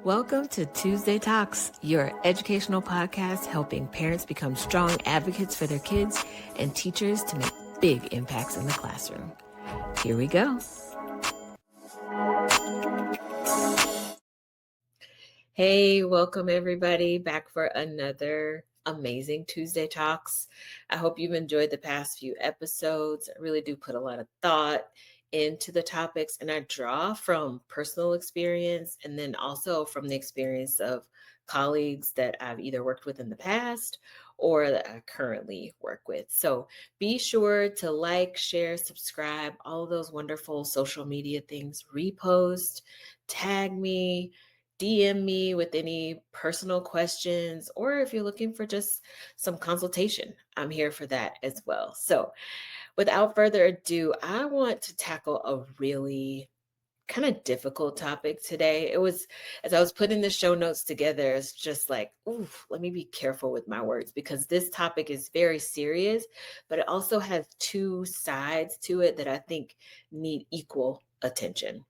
Welcome to Tuesday Talks, your educational podcast helping parents become strong advocates for their kids and teachers to make big impacts in the classroom. Here we go. Hey, welcome everybody back for another amazing Tuesday Talks. I hope you've enjoyed the past few episodes. I really do put a lot of thought into the topics, and I draw from personal experience and then also from the experience of colleagues that I've either worked with in the past or that I currently work with. So be sure to like, share, subscribe, all of those wonderful social media things, repost, tag me, DM me with any personal questions, or if you're looking for just some consultation, I'm here for that as well. So without further ado, I want to tackle a really kind of difficult topic today. It was, as I was putting the show notes together, it's just like, ooh, let me be careful with my words because this topic is very serious, but it also has two sides to it that I think need equal attention.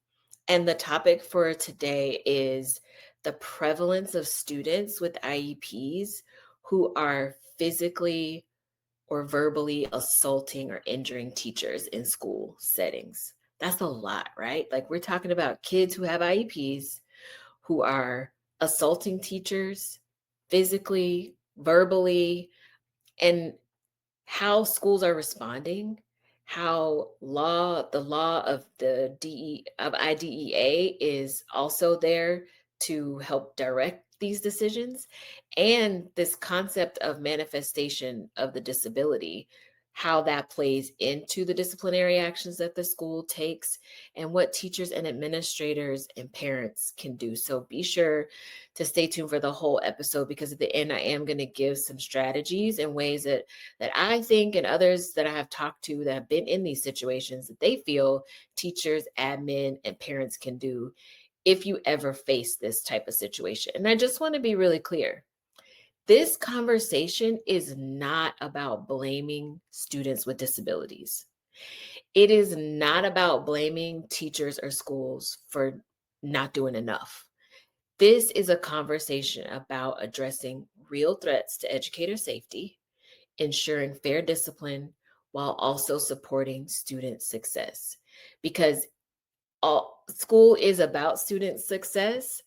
And the topic for today is the prevalence of students with IEPs who are physically or verbally assaulting or injuring teachers in school settings. That's a lot, right? Like we're talking about kids who have IEPs who are assaulting teachers physically, verbally, and how schools are responding, how the law of the IDEA is also there to help direct these decisions, and this concept of manifestation of the disability, how that plays into the disciplinary actions that the school takes, and what teachers and administrators and parents can do. So be sure to stay tuned for the whole episode because at the end I am going to give some strategies and ways that I think and others that I have talked to that have been in these situations that they feel teachers, admin, and parents can do if you ever face this type of situation. And I just want to be really clear. This conversation is not about blaming students with disabilities. It is not about blaming teachers or schools for not doing enough. This is a conversation about addressing real threats to educator safety, ensuring fair discipline while also supporting student success. Because all school is about student success,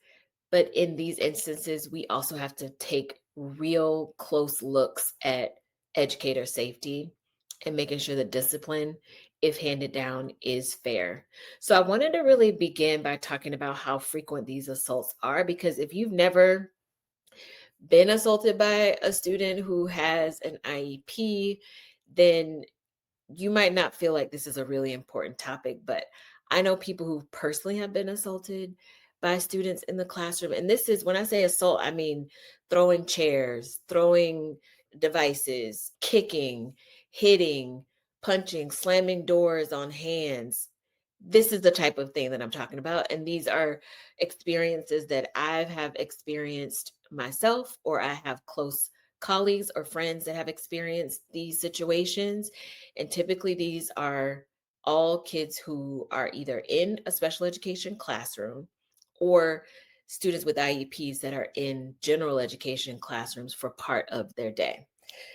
but in these instances, we also have to take real close looks at educator safety and making sure the discipline, if handed down, is fair. So I wanted to really begin by talking about how frequent these assaults are, because if you've never been assaulted by a student who has an IEP, then you might not feel like this is a really important topic, but I know people who personally have been assaulted by students in the classroom. And this is, when I say assault, I mean throwing chairs, throwing devices, kicking, hitting, punching, slamming doors on hands. This is the type of thing that I'm talking about. And these are experiences that I have experienced myself, or I have close colleagues or friends that have experienced these situations. And typically, these are all kids who are either in a special education classroom or students with IEPs that are in general education classrooms for part of their day.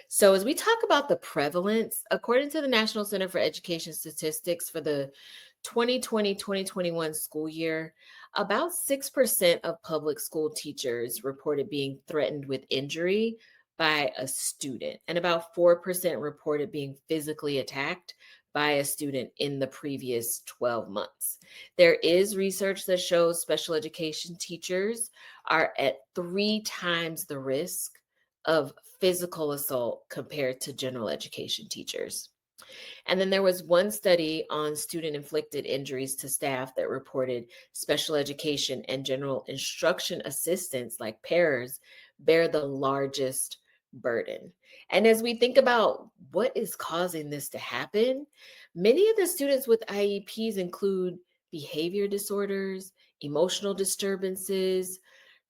So, as we talk about the prevalence, according to the National Center for Education Statistics for the 2020-2021 school year, about 6% of public school teachers reported being threatened with injury by a student, and about 4% reported being physically attacked by a student in the previous 12 months. There is research that shows special education teachers are at 3 times the risk of physical assault compared to general education teachers. And then there was one study on student inflicted injuries to staff that reported special education and general instruction assistants like pairs bear the largest burden. And as we think about what is causing this to happen, many of the students with IEPs include behavior disorders, emotional disturbances,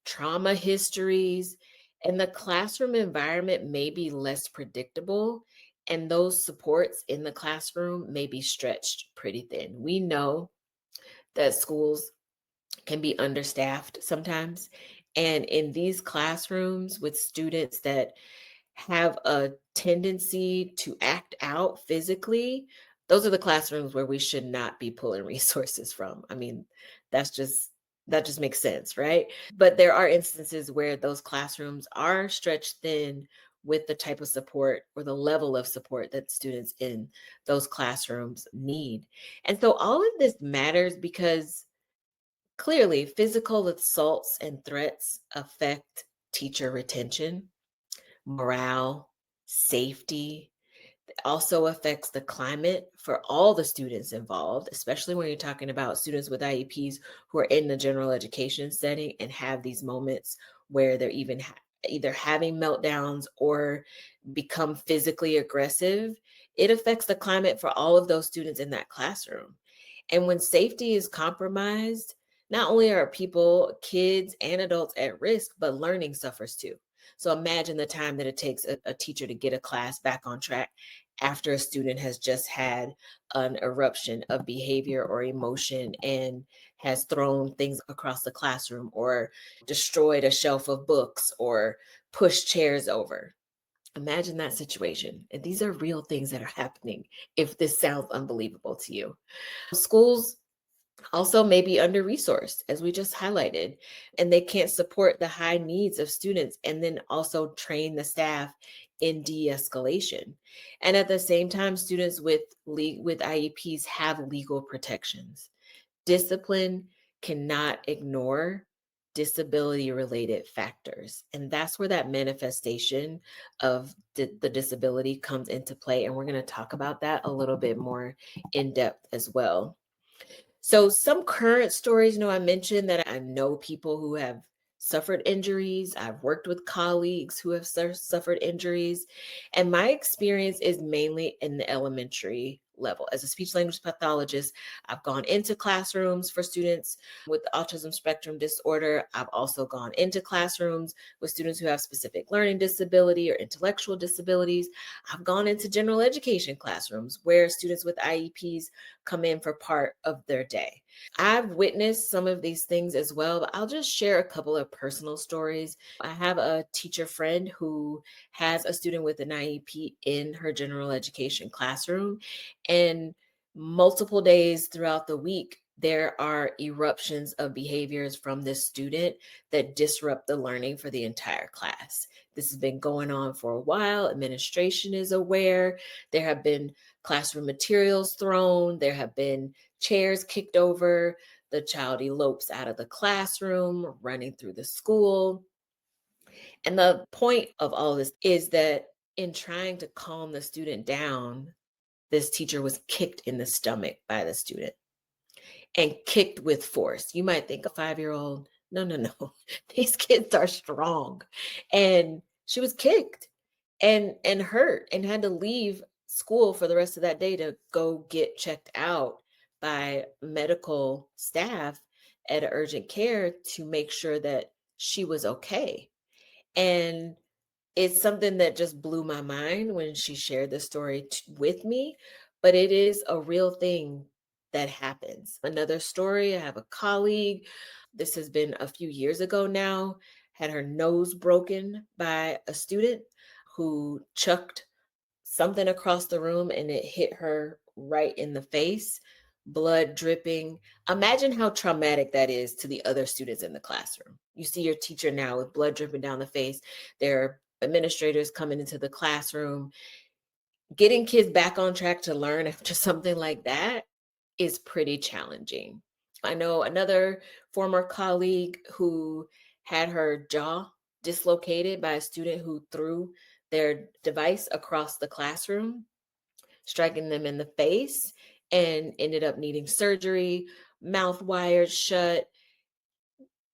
trauma histories, and the classroom environment may be less predictable, and those supports in the classroom may be stretched pretty thin. We know that schools can be understaffed sometimes. And in these classrooms with students that have a tendency to act out physically, those are the classrooms where we should not be pulling resources from. I mean, that's just that just makes sense, right? But there are instances where those classrooms are stretched thin with the type of support or the level of support that students in those classrooms need. And so all of this matters because clearly physical assaults and threats affect teacher retention, morale, safety. It also affects the climate for all the students involved, especially when you're talking about students with IEPs who are in the general education setting and have these moments where they're either having meltdowns or become physically aggressive. It affects the climate for all of those students in that classroom. And when safety is compromised, not only are people, kids, and adults at risk, but learning suffers too. So imagine the time that it takes a teacher to get a class back on track after a student has just had an eruption of behavior or emotion and has thrown things across the classroom or destroyed a shelf of books or pushed chairs over. Imagine that situation. And these are real things that are happening if this sounds unbelievable to you. Schools also may be under resourced, as we just highlighted, and they can't support the high needs of students and then also train the staff in de-escalation. And at the same time, students with IEPs have legal protections. Discipline cannot ignore disability related factors. And that's where that manifestation of the disability comes into play. And we're going to talk about that a little bit more in depth as well. So some current stories, I mentioned that I know people who have suffered injuries. I've worked with colleagues who have suffered injuries. And my experience is mainly in the elementary level. As a speech language pathologist, I've gone into classrooms for students with autism spectrum disorder. I've also gone into classrooms with students who have specific learning disability or intellectual disabilities. I've gone into general education classrooms where students with IEPs come in for part of their day. I've witnessed some of these things as well, but I'll just share a couple of personal stories. I have a teacher friend who has a student with an IEP in her general education classroom, and multiple days throughout the week, there are eruptions of behaviors from this student that disrupt the learning for the entire class. This has been going on for a while. Administration is aware. There have been classroom materials thrown. There have been chairs kicked over. The child elopes out of the classroom, running through the school. And the point of all this is that in trying to calm the student down, this teacher was kicked in the stomach by the student and kicked with force. You might think a 5-year-old, no, no, no. These kids are strong. And she was kicked and hurt and had to leave school for the rest of that day to go get checked out by medical staff at urgent care to make sure that she was okay. And it's something that just blew my mind when she shared the story with me, but it is a real thing that happens. Another story, I have a colleague, this has been a few years ago now, had her nose broken by a student who chucked something across the room and it hit her right in the face, blood dripping. Imagine how traumatic that is to the other students in the classroom. You see your teacher now with blood dripping down the face. There are administrators coming into the classroom. Getting kids back on track to learn after something like that is pretty challenging. I know another former colleague who had her jaw dislocated by a student who threw their device across the classroom, striking them in the face, and ended up needing surgery, mouth wired shut.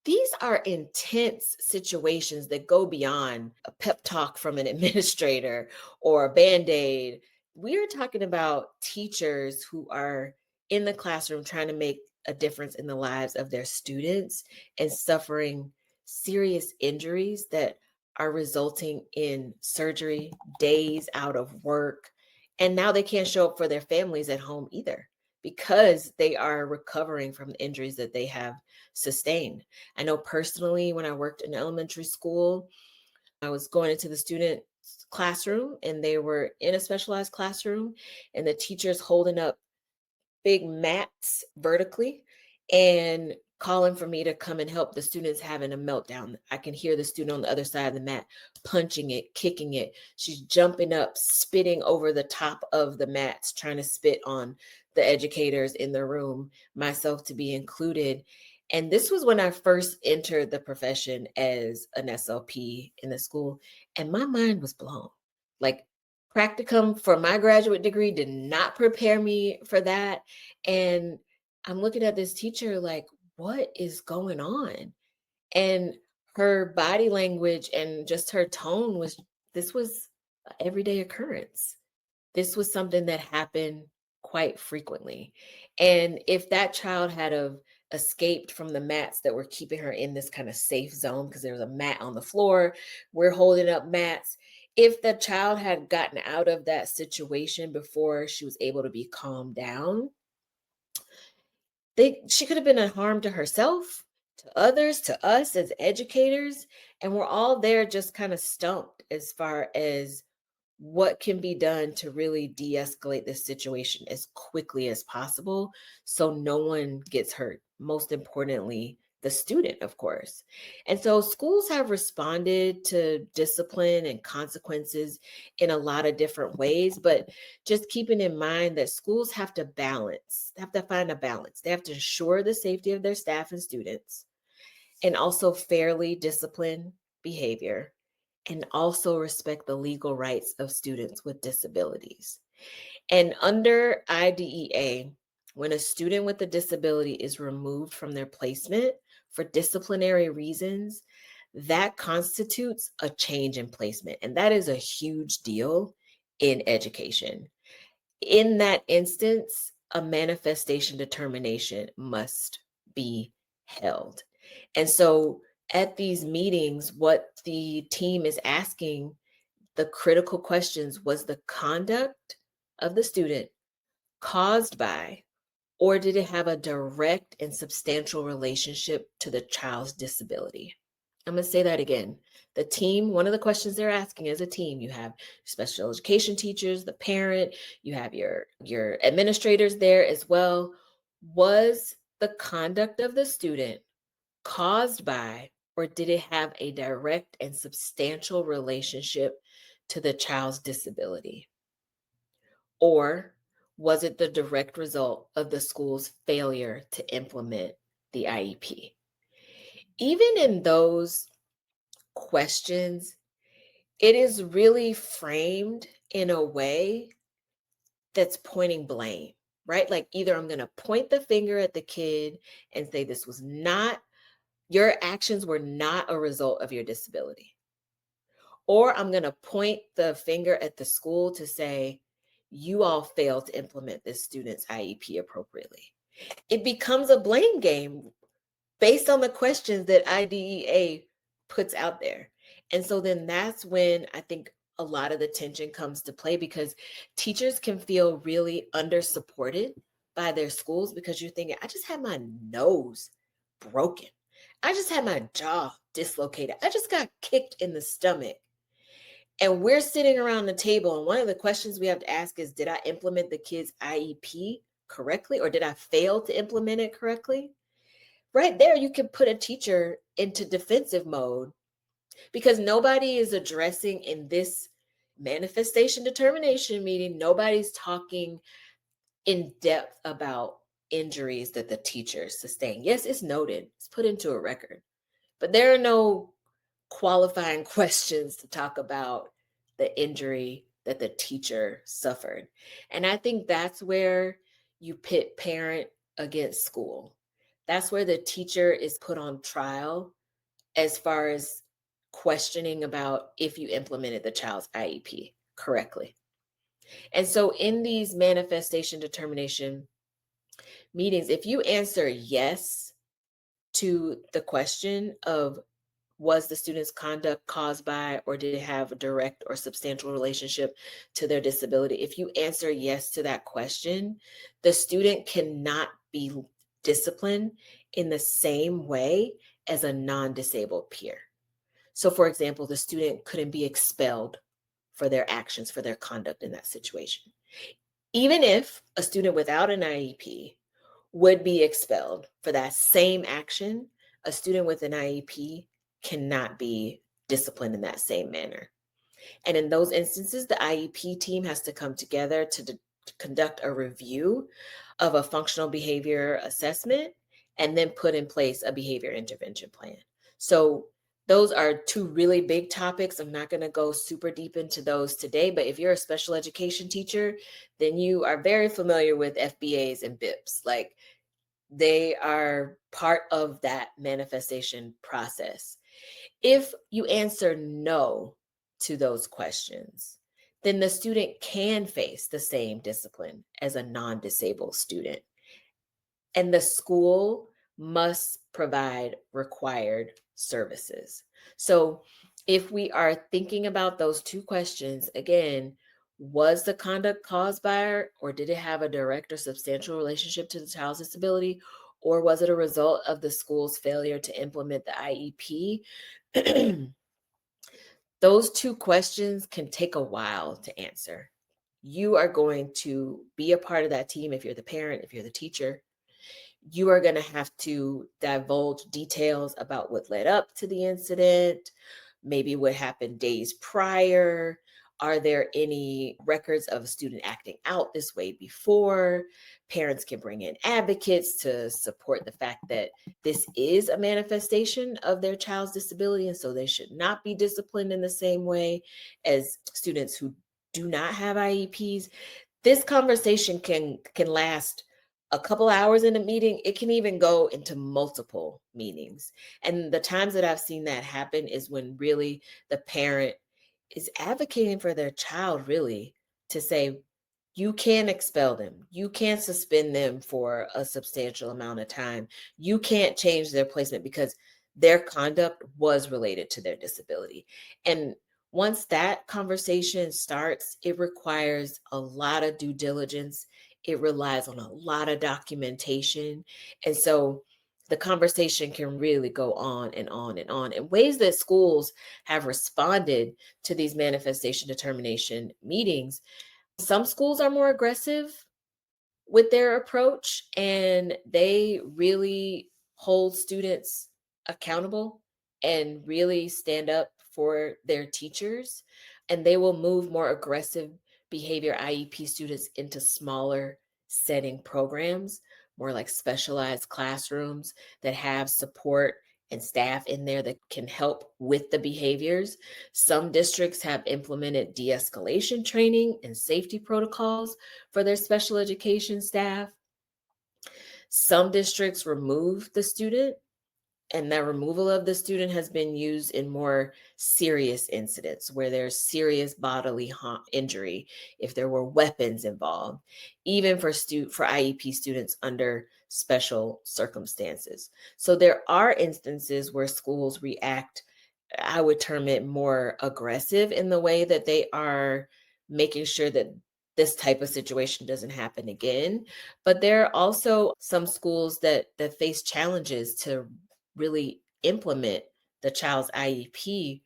These are intense situations that go beyond a pep talk from an administrator or a band aid. We are talking about teachers who are in the classroom trying to make a difference in the lives of their students and suffering serious injuries that are resulting in surgery, days out of work. And now they can't show up for their families at home either because they are recovering from the injuries that they have sustain. I know personally when I worked in elementary school, I was going into the student classroom and they were in a specialized classroom and the teacher's holding up big mats vertically and calling for me to come and help the students having a meltdown. I can hear the student on the other side of the mat punching it, kicking it. She's jumping up, spitting over the top of the mats, trying to spit on the educators in the room, myself to be included. And this was when I first entered the profession as an SLP in the school, and my mind was blown. Like, practicum for my graduate degree did not prepare me for that. And I'm looking at this teacher like, what is going on? And her body language and just her tone was, this was an everyday occurrence. This was something that happened quite frequently. And if that child had have escaped from the mats that were keeping her in this kind of safe zone, because there was a mat on the floor, we're holding up mats. If the child had gotten out of that situation before she was able to be calmed down, she could have been a harm to herself, to others, to us as educators. And we're all there just kind of stumped as far as what can be done to really de-escalate this situation as quickly as possible so no one gets hurt. Most importantly, the student, of course. And so schools have responded to discipline and consequences in a lot of different ways, but just keeping in mind that schools have to balance, have to find a balance. They have to ensure the safety of their staff and students and also fairly discipline behavior and also respect the legal rights of students with disabilities. And under IDEA, when a student with a disability is removed from their placement for disciplinary reasons, that constitutes a change in placement. And that is a huge deal in education. In that instance, a manifestation determination must be held. And so at these meetings, what the team is asking, the critical questions: was the conduct of the student caused by, or did it have a direct and substantial relationship to the child's disability? I'm going to say that again. The team, one of the questions they're asking as a team, you have special education teachers, the parent, you have your administrators there as well. Was the conduct of the student caused by, or did it have a direct and substantial relationship to the child's disability? Or was it the direct result of the school's failure to implement the IEP? Even in those questions, it is really framed in a way that's pointing blame, right? Like either I'm going to point the finger at the kid and say, this was not, your actions were not a result of your disability. Or I'm going to point the finger at the school to say, you all failed to implement this student's IEP appropriately. It becomes a blame game based on the questions that IDEA puts out there. And so then that's when I think a lot of the tension comes to play, because teachers can feel really under supported by their schools, because you're thinking, I just had my nose broken. I just had my jaw dislocated. I just got kicked in the stomach. And we're sitting around the table, and one of the questions we have to ask is, did I implement the kid's IEP correctly, or did I fail to implement it correctly? Right there, you can put a teacher into defensive mode, because nobody is addressing in this manifestation determination meeting, nobody's talking in depth about injuries that the teacher sustained. Yes, it's noted, it's put into a record, but there are no qualifying questions to talk about the injury that the teacher suffered. And I think that's where you pit parent against school. That's where the teacher is put on trial as far as questioning about if you implemented the child's IEP correctly. And so in these manifestation determination meetings, if you answer yes to the question of, was the student's conduct caused by, or did it have a direct or substantial relationship to their disability? If you answer yes to that question, the student cannot be disciplined in the same way as a non-disabled peer. So, for example, the student couldn't be expelled for their actions, for their conduct in that situation. Even if a student without an IEP would be expelled for that same action, a student with an IEP cannot be disciplined in that same manner. And in those instances, the IEP team has to come together to conduct a review of a functional behavior assessment and then put in place a behavior intervention plan. So those are two really big topics. I'm not going to go super deep into those today, but if you're a special education teacher, then you are very familiar with FBAs and BIPs. Like, they are part of that manifestation process. If you answer no to those questions, then the student can face the same discipline as a non-disabled student. And the school must provide required services. So if we are thinking about those two questions, again, was the conduct caused by or did it have a direct or substantial relationship to the child's disability? Or was it a result of the school's failure to implement the IEP? Those two questions can take a while to answer. You are going to be a part of that team if you're the parent, if you're the teacher. You are going to have to divulge details about what led up to the incident, maybe what happened days prior. Are there any records of a student acting out this way before? Parents can bring in advocates to support the fact that this is a manifestation of their child's disability, and so they should not be disciplined in the same way as students who do not have IEPs. This conversation can last a couple hours in a meeting. It can even go into multiple meetings. And the times that I've seen that happen is when really the parent is advocating for their child, really, to say, you can expel them. You can't suspend them for a substantial amount of time. You can't change their placement because their conduct was related to their disability. And once that conversation starts, it requires a lot of due diligence. It relies on a lot of documentation. And so the conversation can really go on and on and on in ways that schools have responded to these manifestation determination meetings. Some schools are more aggressive with their approach, and they really hold students accountable and really stand up for their teachers. And they will move more aggressive behavior IEP students into smaller setting programs, more like specialized classrooms that have support and staff in there that can help with the behaviors. Some districts have implemented de-escalation training and safety protocols for their special education staff. Some districts remove the student, and that removal of the student has been used in more serious incidents where there's serious bodily injury, if there were weapons involved, even for IEP students under special circumstances. So there are instances where schools react, I would term it more aggressive in the way that they are making sure that this type of situation doesn't happen again. But there are also some schools that face challenges to really implement the child's IEP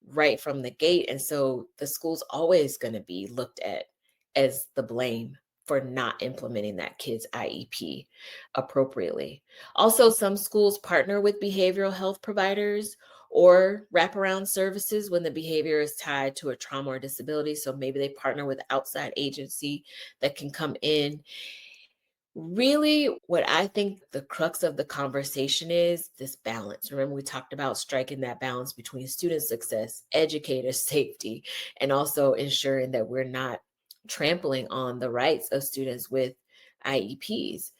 right from the gate. And so the school's always going to be looked at as the blame for not implementing that kid's IEP appropriately. Also, some schools partner with behavioral health providers or wraparound services when the behavior is tied to a trauma or disability. So maybe they partner with outside agency that can come in. Really, what I think the crux of the conversation is this balance. Remember, we talked about striking that balance between student success, educator safety, and also ensuring that we're not trampling on the rights of students with IEPs.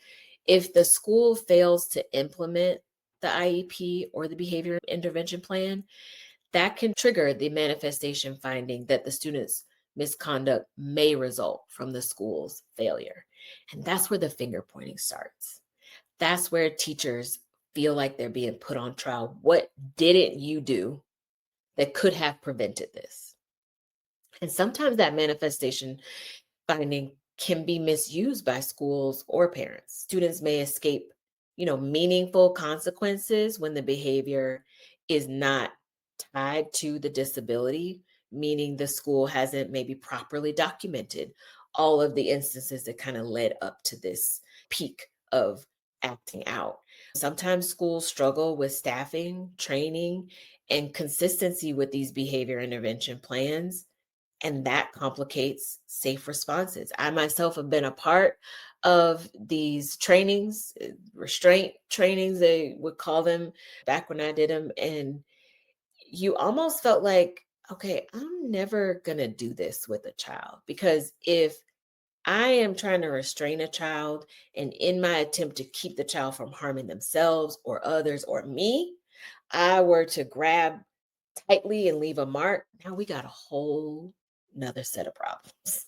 If the school fails to implement the IEP or the behavior intervention plan, that can trigger the manifestation finding that the student's misconduct may result from the school's failure. And that's where the finger pointing starts. That's where teachers feel like they're being put on trial. What didn't you do that could have prevented this? And sometimes that manifestation finding can be misused by schools or parents. Students may escape meaningful consequences when the behavior is not tied to the disability, meaning the school hasn't maybe properly documented all of the instances that kind of led up to this peak of acting out. Sometimes schools struggle with staffing, training, and consistency with these behavior intervention plans, and that complicates safe responses. I myself have been a part of these trainings, restraint trainings, they would call them back when I did them. And you almost felt like, okay, I'm never going to do this with a child, because if I am trying to restrain a child, and in my attempt to keep the child from harming themselves or others or me, I were to grab tightly and leave a mark, now we got a whole another set of problems,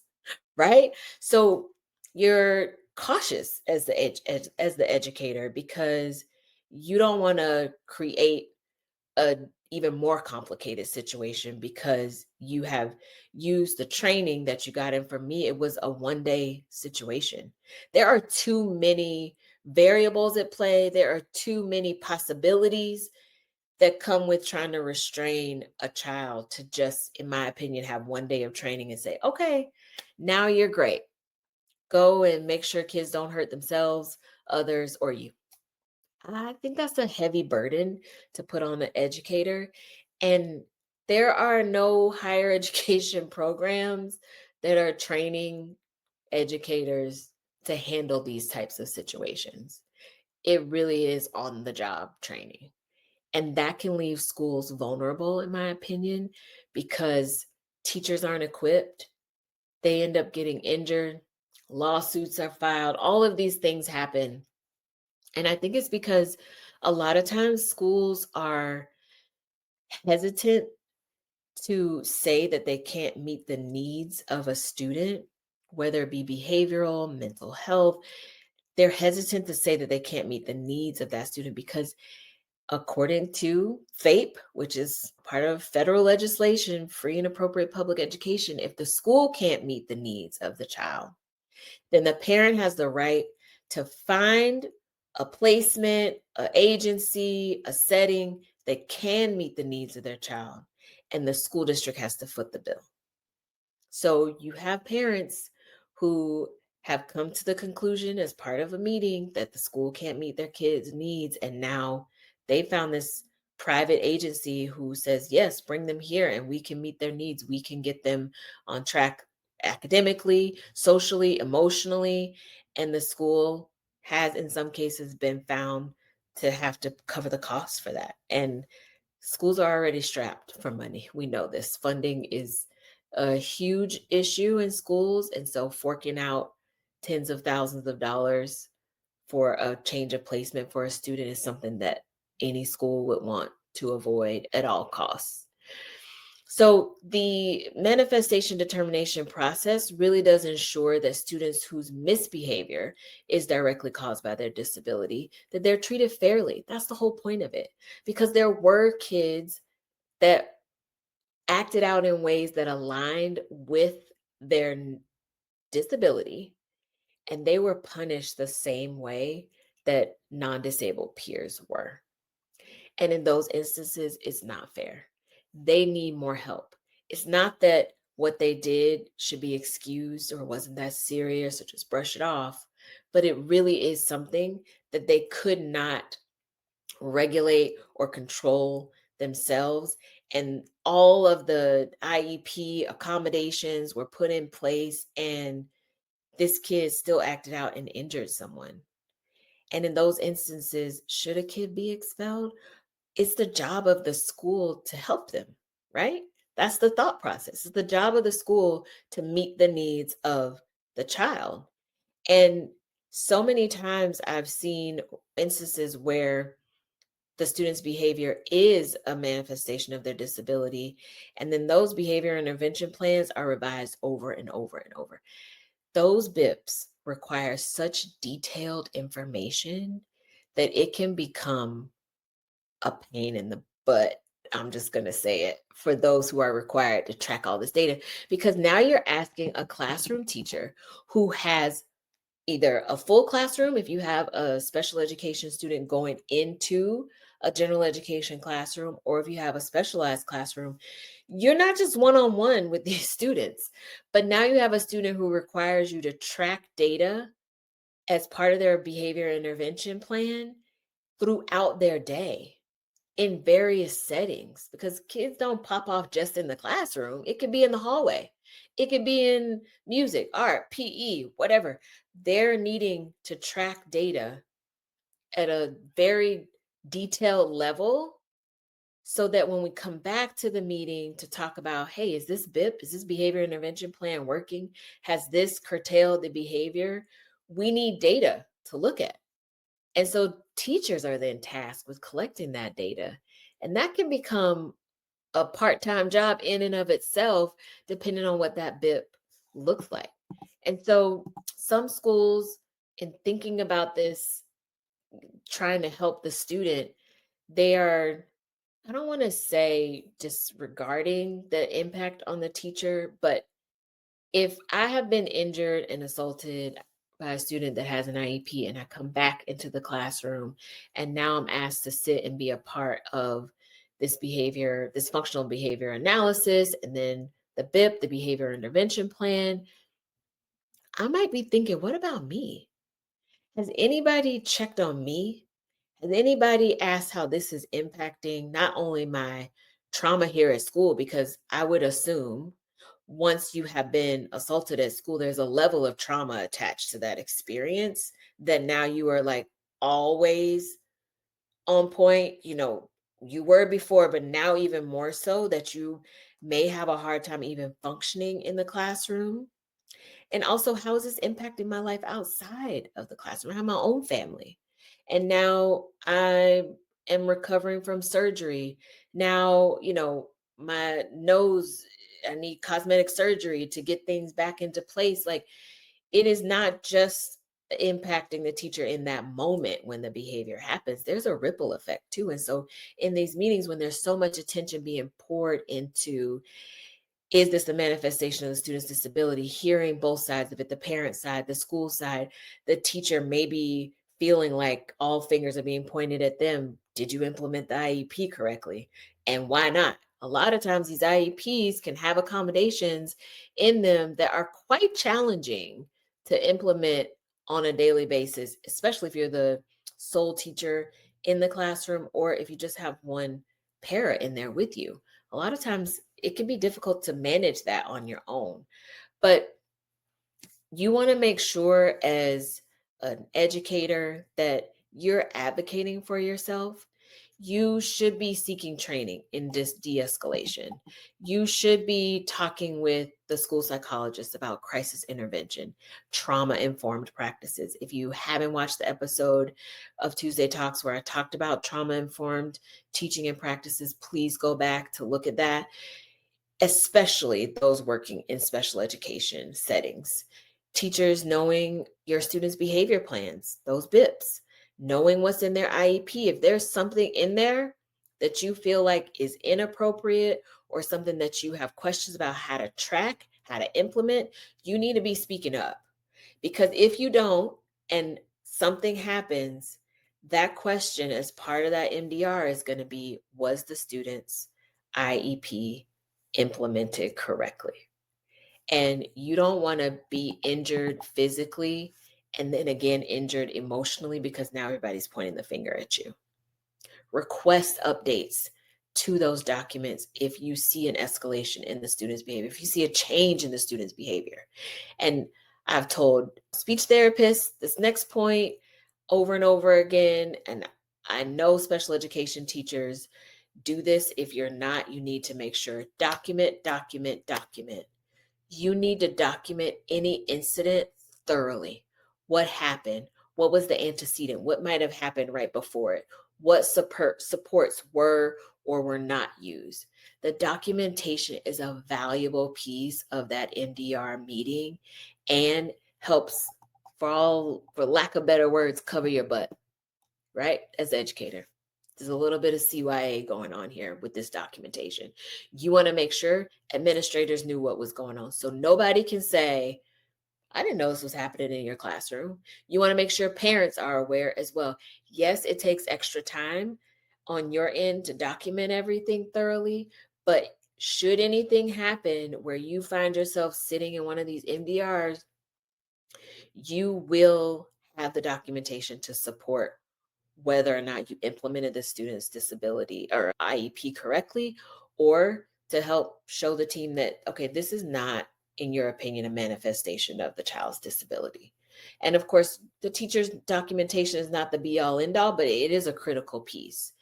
right? So you're cautious as as the educator, because you don't want to create a even more complicated situation, because you have used the training that you got in. For me, it was a 1 day situation. There are too many variables at play. There are too many possibilities that come with trying to restrain a child to just, in my opinion, have 1 day of training and say, okay, now you're great. Go and make sure kids don't hurt themselves, others, or you. I think that's a heavy burden to put on an educator. And there are no higher education programs that are training educators to handle these types of situations. It really is on the job training. And that can leave schools vulnerable, in my opinion, because teachers aren't equipped. They end up getting injured, lawsuits are filed, all of these things happen. And I think it's because a lot of times schools are hesitant to say that they can't meet the needs of a student, whether it be behavioral, mental health. They're hesitant to say that they can't meet the needs of that student because, according to FAPE, which is part of federal legislation, free and appropriate public education, if the school can't meet the needs of the child, then the parent has the right to find a placement, a agency, a setting that can meet the needs of their child, and the school district has to foot the bill. So you have parents who have come to the conclusion as part of a meeting that the school can't meet their kids' needs. And now they found this private agency who says, yes, bring them here and we can meet their needs. We can get them on track academically, socially, emotionally. And the school has, in some cases, been found to have to cover the costs for that. And schools are already strapped for money. We know this. Funding is a huge issue in schools. And so forking out tens of thousands of dollars for a change of placement for a student is something that any school would want to avoid at all costs. So the manifestation determination process really does ensure that students whose misbehavior is directly caused by their disability, that they're treated fairly. That's the whole point of it. Because there were kids that acted out in ways that aligned with their disability, and they were punished the same way that non-disabled peers were. And in those instances, it's not fair. They need more help. It's not that what they did should be excused or wasn't that serious or just brush it off, but it really is something that they could not regulate or control themselves. And all of the IEP accommodations were put in place, and this kid still acted out and injured someone. And in those instances, should a kid be expelled? It's the job of the school to help them, right? That's the thought process. It's the job of the school to meet the needs of the child. And so many times I've seen instances where the student's behavior is a manifestation of their disability. And then those behavior intervention plans are revised over and over and over. Those BIPs require such detailed information that it can become a pain in the butt. I'm just going to say it, for those who are required to track all this data, because now you're asking a classroom teacher who has either a full classroom if you have a special education student going into a general education classroom, or if you have a specialized classroom, you're not just one-on-one with these students, but now you have a student who requires you to track data as part of their behavior intervention plan throughout their day in various settings, because kids don't pop off just in the classroom. It could be in the hallway. It could be in music, art, PE, whatever. They're needing to track data at a very detailed level so that when we come back to the meeting to talk about, hey, is this BIP, is this behavior intervention plan working? Has this curtailed the behavior? We need data to look at. And so teachers are then tasked with collecting that data. And that can become a part-time job in and of itself, depending on what that BIP looks like. And so some schools, in thinking about this, trying to help the student, they are, I don't want to say disregarding the impact on the teacher, but if I have been injured and assaulted by a student that has an IEP and I come back into the classroom and now I'm asked to sit and be a part of this behavior, this functional behavior analysis, and then the BIP, the behavior intervention plan, I might be thinking, what about me? Has anybody checked on me? Has anybody asked how this is impacting not only my trauma here at school? Because I would assume once you have been assaulted at school, there's a level of trauma attached to that experience that now you are like always on point. You were before, but now even more so that you may have a hard time even functioning in the classroom. And also, how is this impacting my life outside of the classroom? I have my own family. And now I am recovering from surgery. Now, my nose, I need cosmetic surgery to get things back into place. Like, it is not just impacting the teacher in that moment when the behavior happens. There's a ripple effect too. And so in these meetings, when there's so much attention being poured into, is this the manifestation of the student's disability? Hearing both sides of it, the parent side, the school side, the teacher maybe feeling like all fingers are being pointed at them. Did you implement the IEP correctly? And why not? A lot of times these IEPs can have accommodations in them that are quite challenging to implement on a daily basis, especially if you're the sole teacher in the classroom or if you just have one para in there with you. A lot of times it can be difficult to manage that on your own. But you want to make sure as an educator that you're advocating for yourself. You should be seeking training in this de-escalation. You should be talking with the school psychologist about crisis intervention, trauma-informed practices. If you haven't watched the episode of Tuesday Talks where I talked about trauma-informed teaching and practices, please go back to look at that, especially those working in special education settings. Teachers knowing your students' behavior plans, those BIPs, knowing what's in their IEP. If there's something in there that you feel like is inappropriate or something that you have questions about how to track, how to implement, you need to be speaking up. Because if you don't and something happens, that question as part of that MDR is going to be, was the student's IEP implemented correctly? And you don't want to be injured physically and then again injured emotionally because now everybody's pointing the finger at you. Request updates to those documents if you see an escalation in the student's behavior, if you see a change in the student's behavior. And I've told speech therapists this next point over and over again. And I know special education teachers do this. If you're not, you need to make sure document, document, document. You need to document any incident thoroughly. What happened? What was the antecedent? What might have happened right before it? What supports were or were not used? The documentation is a valuable piece of that MDR meeting and helps, for lack of better words, cover your butt, right? As an educator. There's a little bit of CYA going on here with this documentation. You want to make sure administrators knew what was going on. So nobody can say, I didn't know this was happening in your classroom. You want to make sure parents are aware as well. Yes, it takes extra time on your end to document everything thoroughly, but should anything happen where you find yourself sitting in one of these MDRs, you will have the documentation to support whether or not you implemented the student's disability or IEP correctly, or to help show the team that, okay, this is not, in your opinion, a manifestation of the child's disability. And of course, the teacher's documentation is not the be all end all, but it is a critical piece.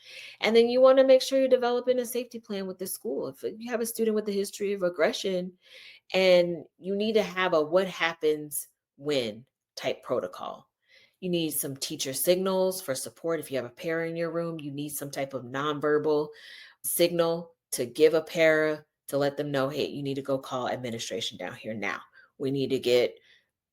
And then you want to make sure you're developing a safety plan with the school. If you have a student with a history of aggression, and you need to have a what happens when type protocol. You need some teacher signals for support. If you have a para in your room, you need some type of nonverbal signal to give a para to let them know, hey, you need to go call administration down here now. We need to get,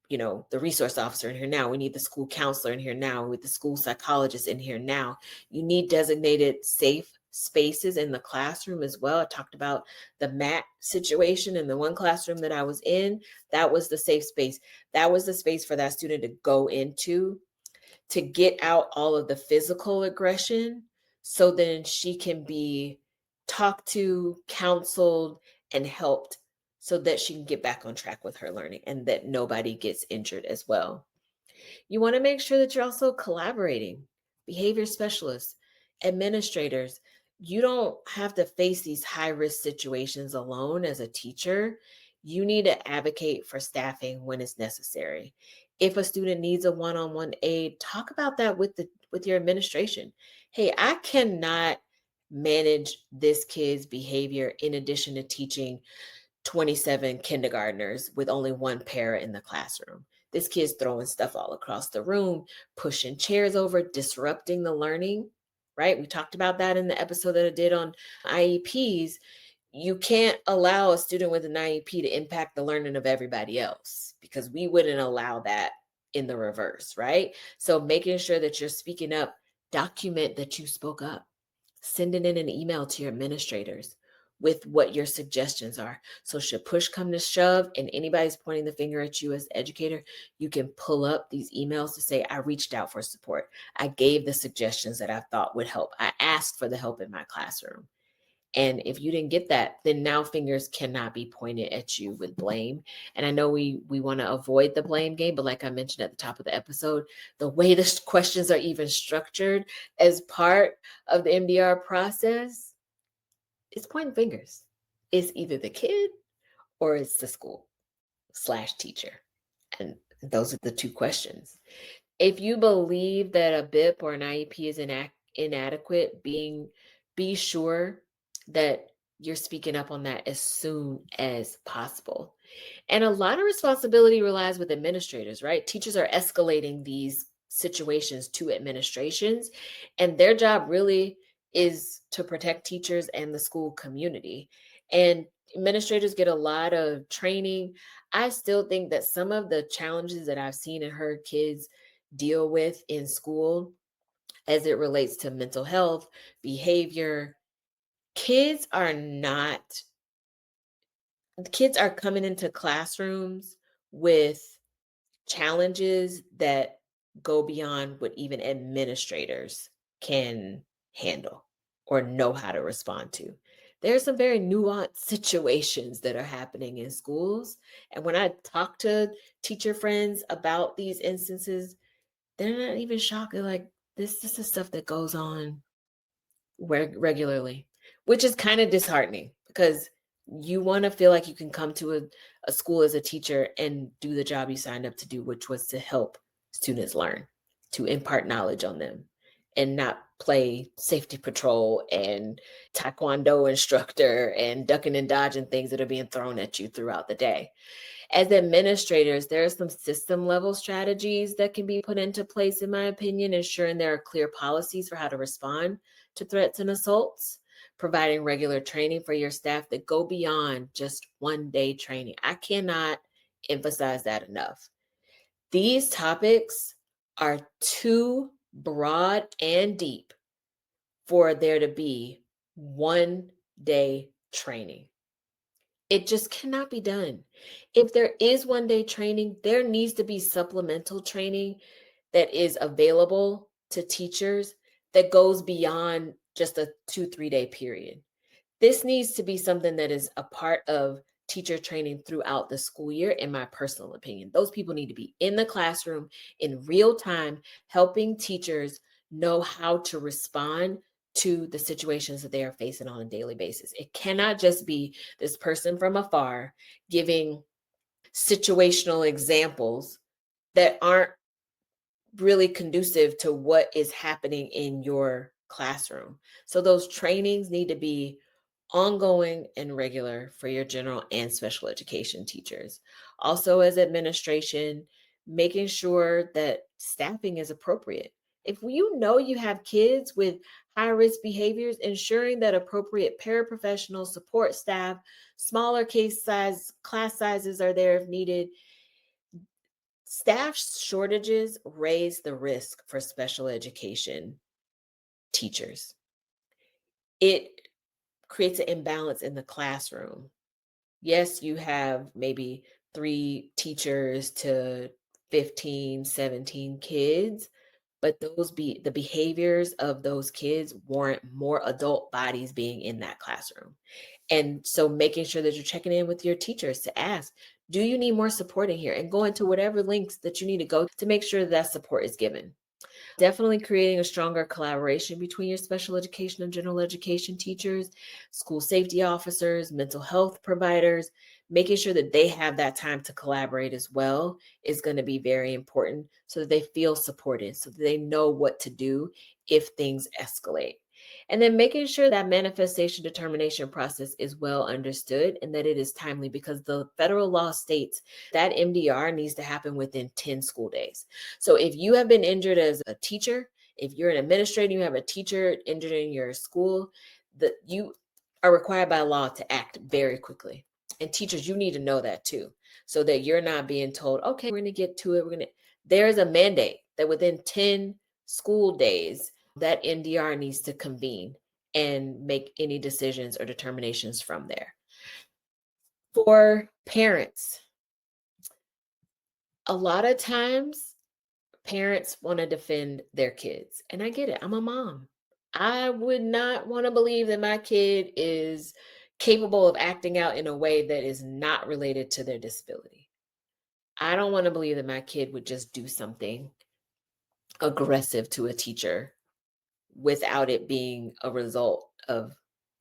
the resource officer in here now. We need the school counselor in here now. With the school psychologist in here now. You need designated safe spaces in the classroom as well. I talked about the mat situation in the one classroom that I was in. That was the safe space. That was the space for that student to go into to get out all of the physical aggression so then she can be talked to, counseled, and helped so that she can get back on track with her learning and that nobody gets injured as well. You want to make sure that you're also collaborating. Behavior specialists, administrators, you don't have to face these high risk situations alone as a teacher. You need to advocate for staffing when it's necessary. If a student needs a one-on-one aid, talk about that with your administration. Hey, I cannot manage this kid's behavior in addition to teaching 27 kindergartners with only one para in the classroom. This kid's throwing stuff all across the room, pushing chairs over, disrupting the learning, right? We talked about that in the episode that I did on IEPs. You can't allow a student with an IEP to impact the learning of everybody else because we wouldn't allow that in the reverse, right? So making sure that you're speaking up, document that you spoke up, sending in an email to your administrators with what your suggestions are. So should push come to shove and anybody's pointing the finger at you as the educator, you can pull up these emails to say, I reached out for support. I gave the suggestions that I thought would help. I asked for the help in my classroom. And if you didn't get that, then now fingers cannot be pointed at you with blame. And I know we want to avoid the blame game, but like I mentioned at the top of the episode, the way the questions are even structured as part of the MDR process, it's pointing fingers. It's either the kid or it's the school slash teacher. And those are the two questions. If you believe that a BIP or an IEP is inadequate, be sure that you're speaking up on that as soon as possible. And a lot of responsibility relies with administrators, right? Teachers are escalating these situations to administrations, and their job really is to protect teachers and the school community. And administrators get a lot of training. I still think that some of the challenges that I've seen and heard kids deal with in school as it relates to mental health, behavior, kids are not kids are coming into classrooms with challenges that go beyond what even administrators can handle or know how to respond to. There are some very nuanced situations that are happening in schools. And when I talk to teacher friends about these instances, they're not even shocked. They're like, this is stuff that goes on regularly, which is kind of disheartening because you want to feel like you can come to a school as a teacher and do the job you signed up to do, which was to help students learn, to impart knowledge on them, and not play safety patrol and taekwondo instructor and ducking and dodging things that are being thrown at you throughout the day. As administrators, there are some system level strategies that can be put into place, in my opinion, ensuring there are clear policies for how to respond to threats and assaults, providing regular training for your staff that go beyond just 1 day training. I cannot emphasize that enough. These topics are too broad and deep for there to be 1 day training. It just cannot be done. If there is one day training, there needs to be supplemental training that is available to teachers that goes beyond just a 2-3 day period. This needs to be something that is a part of teacher training throughout the school year, in my personal opinion. Those people need to be in the classroom in real time, helping teachers know how to respond to the situations that they are facing on a daily basis. It cannot just be this person from afar giving situational examples that aren't really conducive to what is happening in your classroom. So those trainings need to be ongoing and regular for your general and special education teachers. Also, as administration, making sure that staffing is appropriate. If you know you have kids with high risk behaviors, ensuring that appropriate paraprofessional support staff, smaller class sizes are there if needed. Staff shortages raise the risk for special education teachers. It creates an imbalance in the classroom. Yes, you have maybe 3 teachers to 15, 17 kids, but the behaviors of those kids warrant more adult bodies being in that classroom. And so making sure that you're checking in with your teachers to ask, do you need more support in here? And go into whatever links that you need to go to make sure that support is given. Definitely creating a stronger collaboration between your special education and general education teachers, school safety officers, mental health providers, making sure that they have that time to collaborate as well is going to be very important so that they feel supported, so that they know what to do if things escalate. And then making sure that manifestation determination process is well understood and that it is timely, because the federal law states that MDR needs to happen within 10 school days. So if you have been injured as a teacher, if you're an administrator, you have a teacher injured in your school, that you are required by law to act very quickly. And teachers, you need to know that too, so that you're not being told, okay, we're going to get to it. There is a mandate that within 10 school days, that MDR needs to convene and make any decisions or determinations from there. For parents, a lot of times parents want to defend their kids. And I get it. I'm a mom. I would not want to believe that my kid is capable of acting out in a way that is not related to their disability. I don't want to believe that my kid would just do something aggressive to a teacher without it being a result of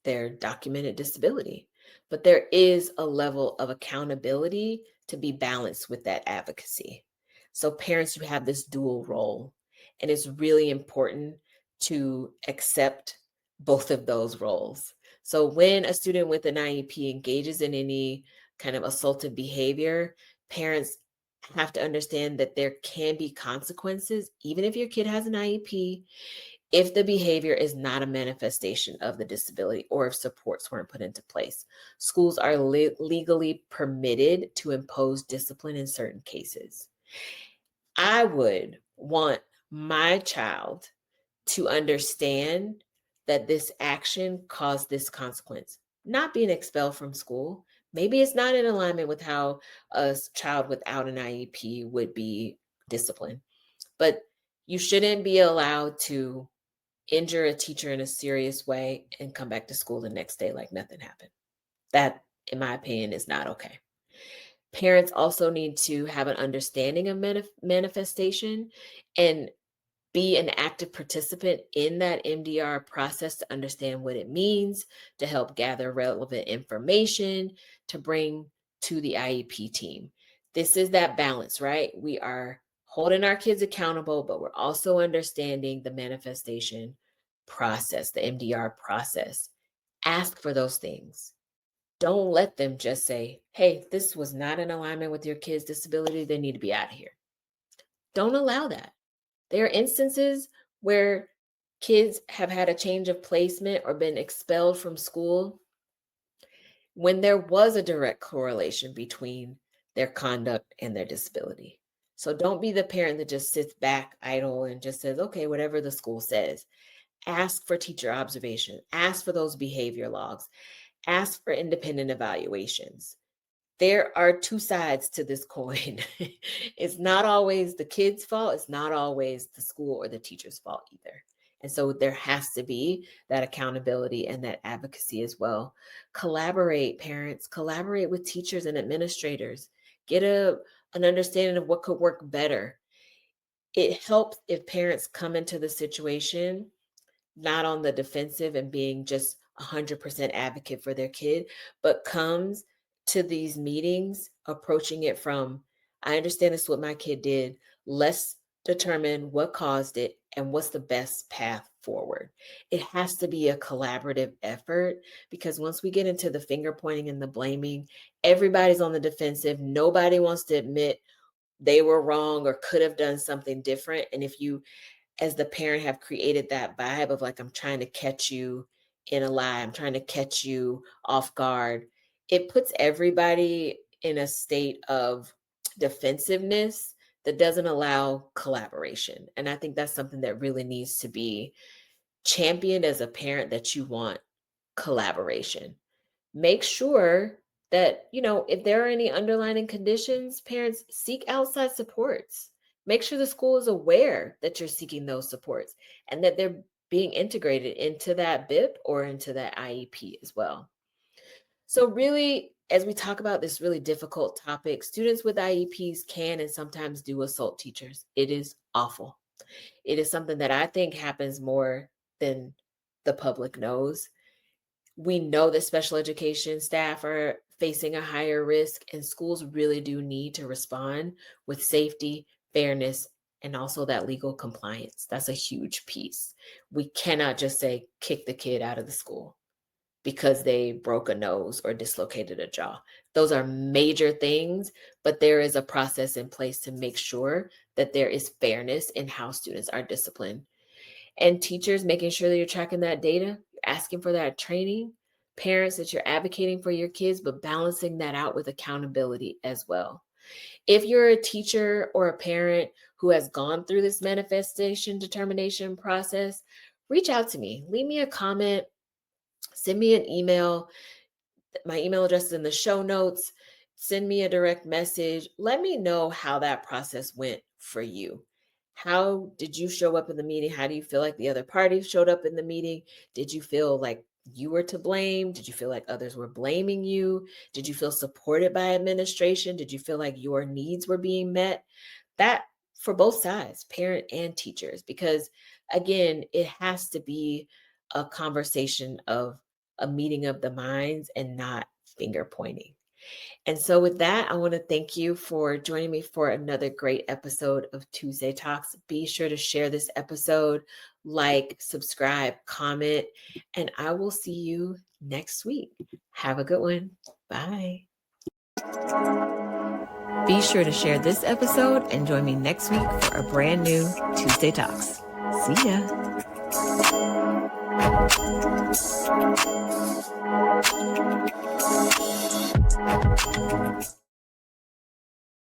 their documented disability. But there is a level of accountability to be balanced with that advocacy. So, parents, you have this dual role, and it's really important to accept both of those roles. So, when a student with an IEP engages in any kind of assaultive behavior, parents have to understand that there can be consequences, even if your kid has an IEP, if the behavior is not a manifestation of the disability or if supports weren't put into place. Schools are legally permitted to impose discipline in certain cases. I would want my child to understand that this action caused this consequence, not being expelled from school. Maybe it's not in alignment with how a child without an IEP would be disciplined, but you shouldn't be allowed to injure a teacher in a serious way and come back to school the next day like nothing happened. That, in my opinion, is not okay. Parents also need to have an understanding of manifestation and be an active participant in that MDR process to understand what it means, to help gather relevant information, to bring to the IEP team. This is that balance, right? We are holding our kids accountable, but we're also understanding the manifestation process, the MDR process. Ask for those things. Don't let them just say, hey, this was not in alignment with your kid's disability. They need to be out of here. Don't allow that. There are instances where kids have had a change of placement or been expelled from school when there was a direct correlation between their conduct and their disability. So don't be the parent that just sits back idle and just says, okay, whatever the school says. Ask for teacher observation, ask for those behavior logs, Ask for independent evaluations. There are two sides to this coin. It's not always the kid's fault. It's not always the school or the teacher's fault either. And so there has to be that accountability and that advocacy as well. Collaborate, parents, collaborate with teachers and administrators. Get an understanding of what could work better. It helps if parents come into the situation not on the defensive and being just 100% advocate for their kid, but comes to these meetings approaching it from, I understand this is what my kid did. Let's determine what caused it and what's the best path forward. It has to be a collaborative effort because once we get into the finger pointing and the blaming, everybody's on the defensive. Nobody wants to admit they were wrong or could have done something different. And if you as the parent have created that vibe of like, I'm trying to catch you in a lie, I'm trying to catch you off guard, it puts everybody in a state of defensiveness that doesn't allow collaboration. And I think that's something that really needs to be championed as a parent, that you want collaboration. Make sure that, if there are any underlying conditions, parents seek outside supports. Make sure the school is aware that you're seeking those supports and that they're being integrated into that BIP or into that IEP as well. So really, as we talk about this really difficult topic, students with IEPs can and sometimes do assault teachers. It is awful. It is something that I think happens more than the public knows. We know that special education staff are facing a higher risk, and schools really do need to respond with safety, fairness, and also that legal compliance. That's a huge piece. We cannot just say, kick the kid out of the school because they broke a nose or dislocated a jaw. Those are major things, but there is a process in place to make sure that there is fairness in how students are disciplined. And teachers, making sure that you're tracking that data, asking for that training, parents, that you're advocating for your kids, but balancing that out with accountability as well. If you're a teacher or a parent who has gone through this manifestation determination process, reach out to me. Leave me a comment, send me an email. My email address is in the show notes. Send me a direct message. Let me know how that process went for you. How did you show up in the meeting? How do you feel like the other party showed up in the meeting? Did you feel like you were to blame? Did you feel like others were blaming you? Did you feel supported by administration? Did you feel like your needs were being met? That for both sides, parent and teachers, because again, it has to be a conversation of a meeting of the minds and not finger pointing. And so, with that, I want to thank you for joining me for another great episode of Tuesday Talks. Be sure to share this episode, like, subscribe, comment, and I will see you next week. Have a good one. Bye. Be sure to share this episode and join me next week for a brand new Tuesday Talks. See ya.